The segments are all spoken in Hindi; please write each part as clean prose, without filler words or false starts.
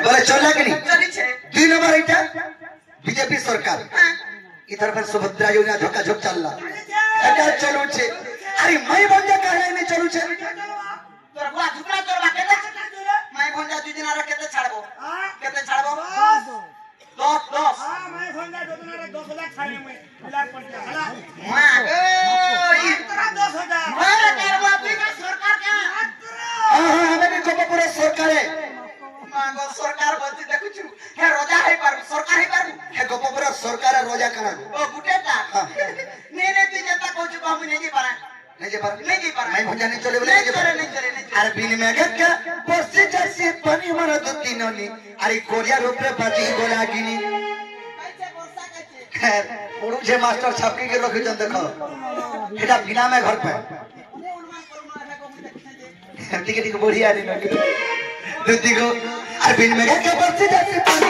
बोले चलला कि नहीं चली छे 2 नंबर इटा बीजेपी सरकार इधर पर सुभद्रा योजना झोका झोक चलला एटा चलू छे अरे मई भंजा कहले नहीं चलू छे तोर बुआ झुकरा तोर बा केते मई भंजा 2 दिन रे केते छाड़बो केते छाड़बो 10 हां मई भंजा 2 दिन रे 10,000 छाड़े मई बिलार पड़ जा हला मां ए इतना 10,000 मारे करवा तू का सरकार का हां हमें भी गोपपुर सरकार है मांगो सरकार बंती देखु छु हे रोजा है पर सरकार है पर हे गोपपुर सरकार रोजा करा ओ गुटेटा ने तू जता कहू छु हम नहीं पारा नहीं जे पर नहीं मैं भंजा नहीं चले बोले नहीं चले अरे बिन में गक्का पोसे जैसे पानी मार दो तीनोनी अरे कोरिया रूप रे बाती गोला गिनी कैसे वर्षा कैसे खैर उड़ू जे मास्टर छपकी के रखि जन देखो एटा बिना में घर पे टिके टिके बढ़िया रे ना दुती को अरे बिन में गक्का पोसे जैसे पानी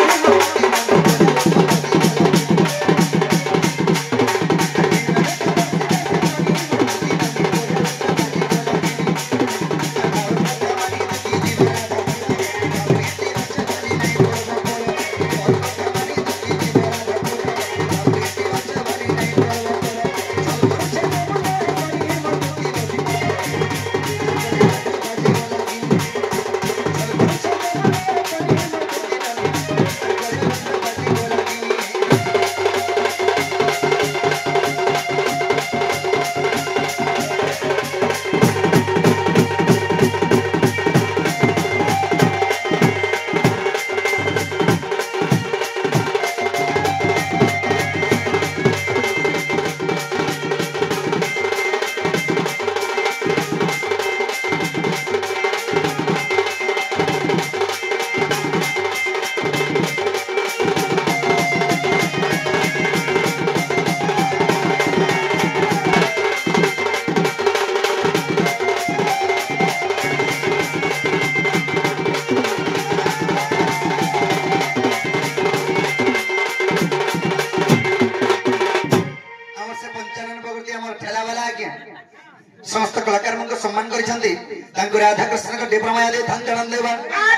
समस्त कलाकार मन को सम्मान करिसंती तांको राधा कृष्ण को डेप्रमा दे धन जणन देबा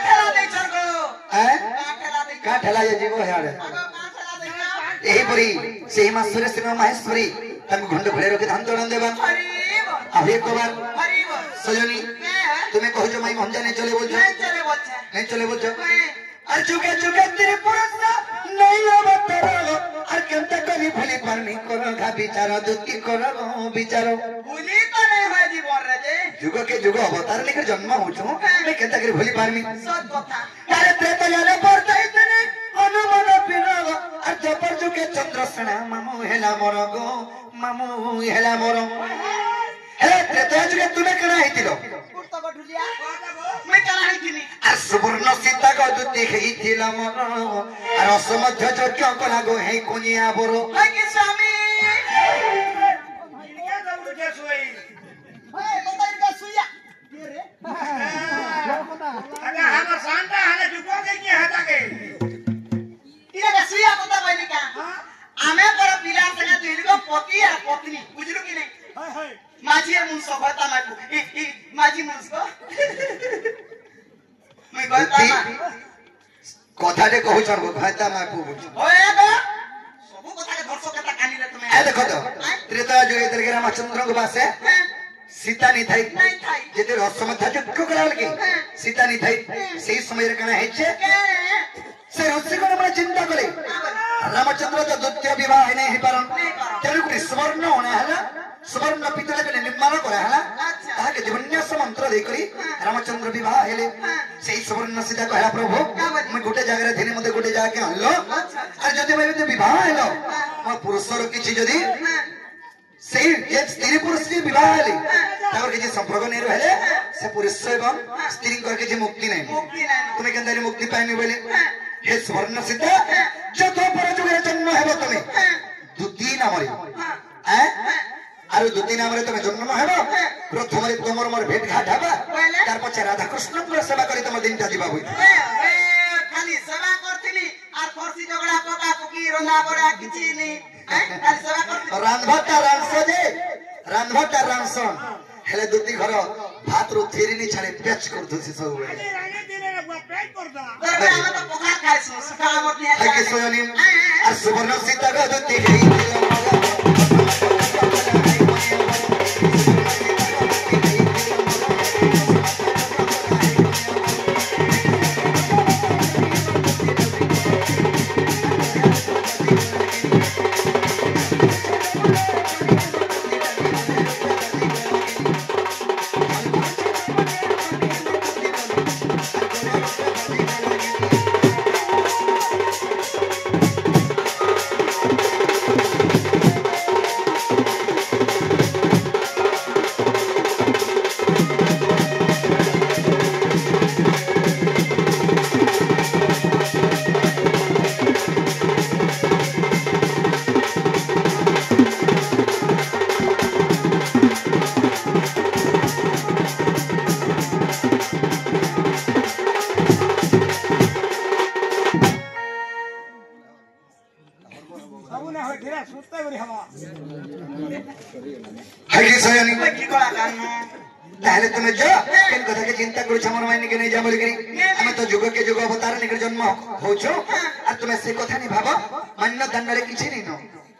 ठेला दे छरगो हैं ठेला दे का ठेला जे जीवो हेडे ठेला दे एही परी सेही मा सुरेश्वर महेश्वरी तांको घंट घोड़े रखे धन जणन देबा हरिब अब एक बार हरिब सजनी तुम्हें कहो जो मई भंजा नहीं चले बोल नहीं चले बोलछे अरे चुके चुके तेरे पुरुष नहीं अवतरो अरे केमता करी भूली पारनी करो घा विचार दुती करो विचारो भूली तो नहीं है जीवन रे जे जुग के जुग अवतार लेकर जन्म होछु मैं केमता करी भूली पारनी सत कथा अरे त्रेता जाले पड़ता इतने अनुमान पिरो अरे जपर जुके चंद्रसेना मामू हेला मोर गो मामू हेला मोर हे त्रेता जुके तुमे कना हितिलो कुर्ता बढुलिया मैं कना हितिनी सुवर्ण सीता को दुती हेतिला मोर अरे असमध्य जक्य कला गो हे कोनिया बोरो हाय के स्वामी ये दौड़ के सोई ओए बताई का सुइया के रे अरे हम सांता हने जुको के की हटा के इने का सुइया बता बनी का आमे पर पिला संगे तुइल को पति और पत्नी बुझलु कि नहीं हाय हाय माझी मुंस बता माकू ई माझी मुंस को मैं बता मा कथा दे कहू छन भाता माकू ओए गो सब कथा के धरसो कथा कानी रे तुम्हें ए देखो तो त्रेता जो इधर के रामचंद्र को पास है सीता नहीं थाई जेते असमध्य जक्य कला लगे सीता नहीं थाई सही समय रे कना है छे से ऋषि को मन चिंता करे रामचंद्र तो द्वितीय विवाह नहीं ही पारन तेरे को स्वर्ण होना है ना स्वर्ण पितल के निर्माण करा है ना ताहा के दिवन्यास मंत्र दे करी रामचंद्र विवाह हेले सही स्वर्ण सीता कहला प्रभु मैं गोटे जगह रे मते गोटे जगह के हल्लो अरे जदि मैं विवाह हेलो म पुरुषर किछि जदि सही ये स्त्री पुरुष के विवाह हेले ताकर के जे संपर्क नहीं रहले से पुरुष एवं स्त्री करके जे मुक्ति नहीं तुम्हें केंदारी मुक्ति पाइनी बोले हे स्वर्ण सीता जतो पर जुगे जन्म हेबो तुमे दुती नामरे हैं आरो दुती नामरे तुमे जन्म हेबो प्रथम रे तमर मोर भेट घाट हेबा तार पछे राधा कृष्ण को सेवा करी तुम दिन ता दिबा होई खाली सेवा करथिनी आर फरसी झगड़ा पका पुकी रंधा बड़ा किछि नहीं हैं खाली सेवा करथिनी रांधभाटा रांसो जे रांधभाटा रांसन हेले दुती घर भात रो थेरी नि छाड़े पेच कर दसी सब अरे रानी दिने रे पेट कर दा तोर पे हम तो पोखा खाइसु सुखा मोटी है है के सोयनी और सुवर्ण सीता का दुत्ती गई है के सोयनी की कोला कान ताहले तुमे जो केन कथा के चिंता करू छमर मायने के नहीं जा बोली करी हमें तो जुग के जुग अवतार निकर जन्म होछो और तुमे से कथा नहीं भाबो मन्न दन्नरे किछि नहीं नो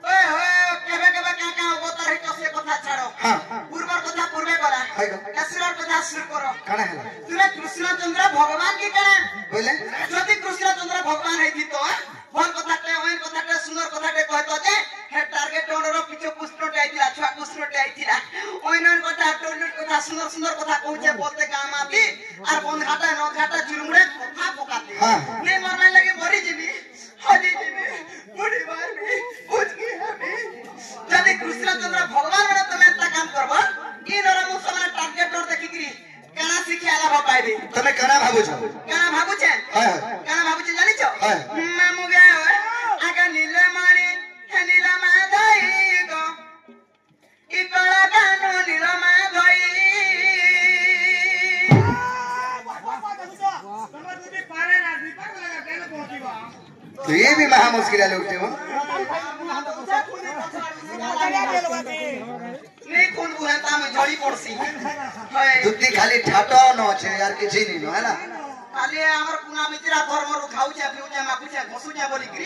ओए ओए केबे केबे का अवतार है से कथा छाड़ो हां पूर्वर कथा पूर्वे करा है गो कसुरर कथा सुर करो काना है तुमे कृष्णचंद्र भगवान की करा बोले যদি কৃষ্ণচন্দ্র ভগবান হইতি তো ভল কথাতে ওই কথাতে সুন্দর কথাতে কইতো যে হে টার্গেট ওনর পিছে কুষ্ণটে আইতিলা ছুয়া কুষ্ণটে আইতিলা ওই নন কথা টন্ডট কথা সুন্দর সুন্দর কথা কইছে বলতে কামাতি আর বন ঘাটা ন ঘাটা চুরমুড়ে কথা পকাতে हाँ। নে মরনা লাগে মরি যাবি হাজি যাবি বুড়ি মারবি বুঝকি আমি যদি কৃষ্ণচন্দ্র ভগবান মানে তুমি একটা কাম করবা ই নরম সময় টার্গেট ওর দেখিকি কানা শিখিয়ালা ভাবাইবে तुमे काना भाबो छ কানা ভাবুছে हां কানা ভাবুছে জানিছ হ্যাঁ। মামু গে আগা নীলমণি হে নীলমা ধই গো ই কলা কানু নীলমা ধই तो ये भी महा मुश्किल है लोग हो নে কোন বুহাতা আমি ঝড়ি পড়ছি হয় दुत्ती खाली ठाटो न छे यार किछि नहीं नो है ना খালি আমার কুনা মিত্রা ধর্মরু খাউছে পিউছে মাকুছে ঘসুছে বলি করি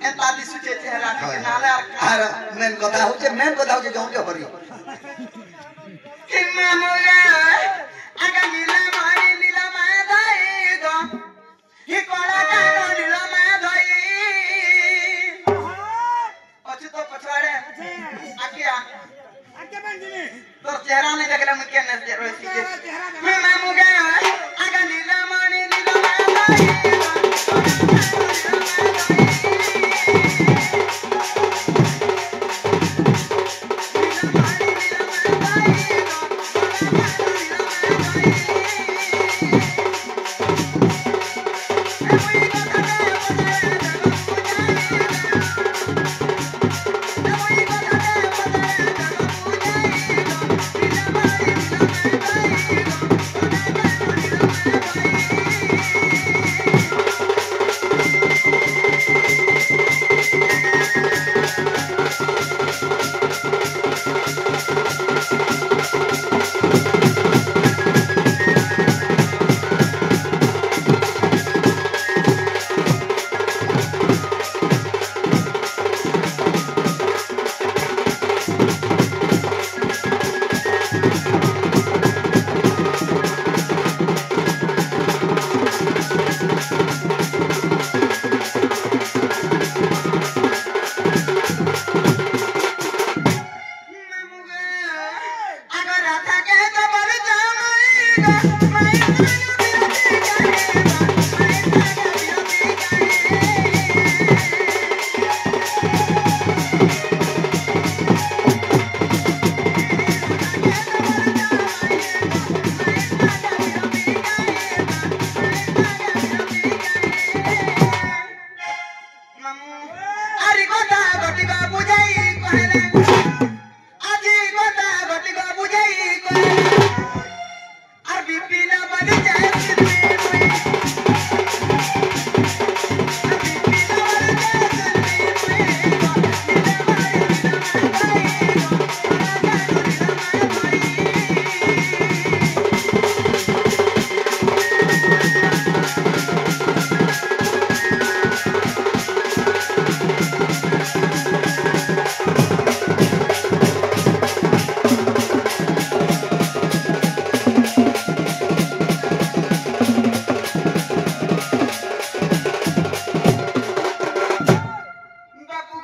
এতা দিসুছে চেহারা নালে আর আর मेन कथा होचे जों के हरी মামু গে আগা নীলমণি নীলমা ধই গো ই কলা কানু নীলমা ধই অচুত পছড়ে আকিয়া তোর চেহারা नहीं देखले मैं केन से रोसी मैं मामू गे आगा नीलमणि नीलमा धई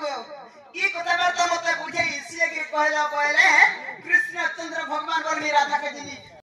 को ई कथा बार्ता मते बुझे इसिए के कहला कहले कृष्ण चंद्र भगवान बोल राधा के जिनी